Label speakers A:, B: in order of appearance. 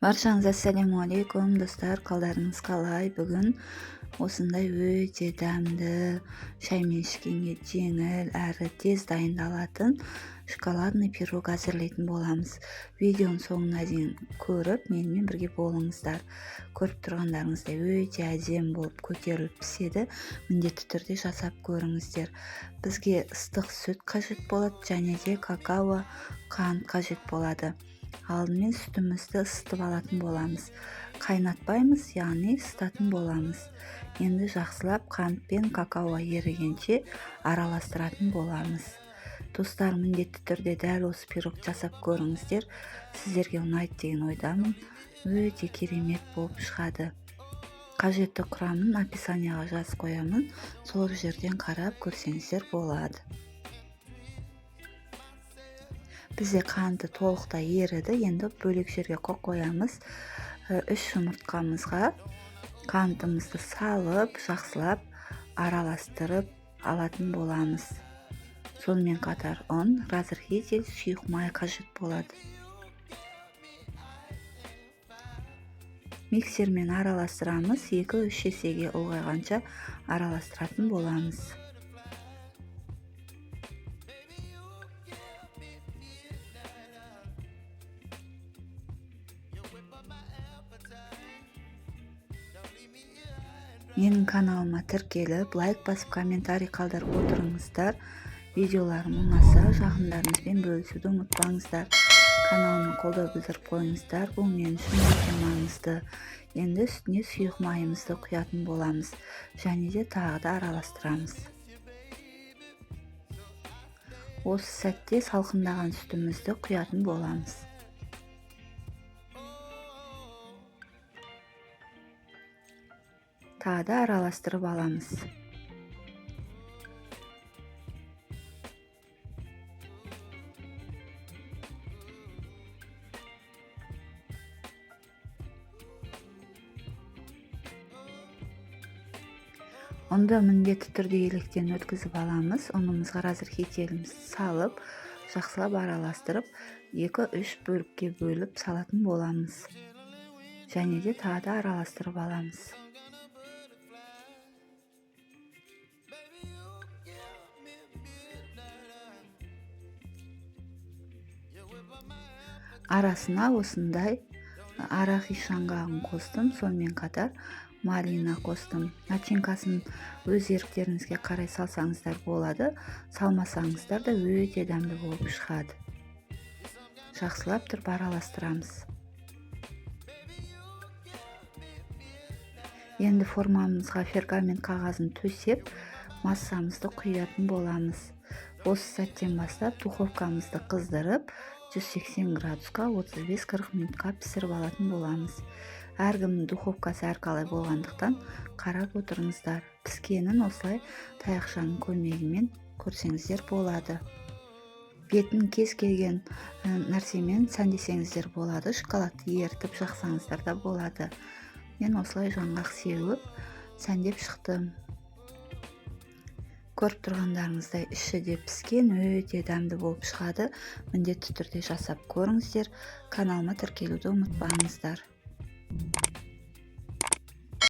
A: Баршаңызға ассалаумағалейкум достар, қалдарыңыз қалай? Бүгін осындай өте дәмді, шаймен ішкенге жеңіл әрі тез дайындалатын шоколадный пирог әзірлейтін боламыз. Видеоның соңына дейін көріп, менімен бірге болыңыздар. Көріп тұрғандарыңыздай өте әдемі болып көтеріліп піседі. Міндетті түрде жасап көріңіздер. Бізге ыстық сүт қажет болады және де какао, қант қажет болады. Алдымен сүтімізді ысытып алатын боламыз. Қайнатпаймыз, яғни ысытатын боламыз. Енді жақсылап қант пен какао ерігенше араластыратын боламыз. Достар, міндетті түрде дәл осы пирог жасап көріңіздер. Сіздерге ұнайды деген ойдамын. Өте керемет болып шығады. Қажетті құрамын описанияға жазып қоямын. Сол жерден қарап көрсеңіздер болады. Бізде қанты толықтай еріді. Енді бөлек жерге қоямыз. 3 жұмыртқамызға қантымызды салып, жақсылап араластырып алатын боламыз. Сонымен қатар ұн, разрыхитель, сұйық май қажет болады. Миксермен араластырамыз. 2-3 есеге ұлғайғанша араластыратын боламыз. Менің каналыма тіркеліп, лайк басып, комментарий қалдырып отырыңыздар. Видеоларым ұнаса, жақындарыңызбен бөлісуді ұмытпаңыздар. Каналыма қолдау білдіріп қойыңыздар. Бұл мен үшін өте маңызды. Енді үстіне сұйық майымызды құятын боламыз. Және де тағы да араластырамыз. Осы сәтте салқындаған сүтімізді құятын боламыз. Тағы да араластырып аламыз. Онда міндетті түрде електен өткізіп аламыз. Ұнымызға разрыхителімізді салып, жақсылап араластырып, 2-3 бөлікке бөліп салатын боламыз. Және де тағы да араластырып аламыз. Арасына осындай арахис жаңғағын қостым, сонымен қатар малина қостым. Начинкасын өз еріктеріңізге қарай салсаңыздар болады, салмасаңыздар да өте дәмді болып шығады. Жақсылап тұрып араластырамыз. Енді формамызға пергамент қағазын төсеп, массамызды құятын боламыз. Осы сәттен бастап духовкамызды қыздырып, 180 градусқа 35-40 минутқа пісіріп алатын боламыз. Әркімнің духовкасы әрқалай болғандықтан қарап отырыңыздар. Піскенін осылай таяқшаның көмегімен көрсеңіздер болады. Бетін кез келген нәрсемен сәндесеңіздер болады. Шоколадты ерітіп жақсаңыздар да болады. Мен осылай жаңғақ сеуіп сәндеп шықтым. Көріп тұрғандарыңыздай іші де піскен, өте дәмді болып шығады. Міндетті түрде жасап көріңіздер. Каналыма тіркелуді ұмытпаңыздар.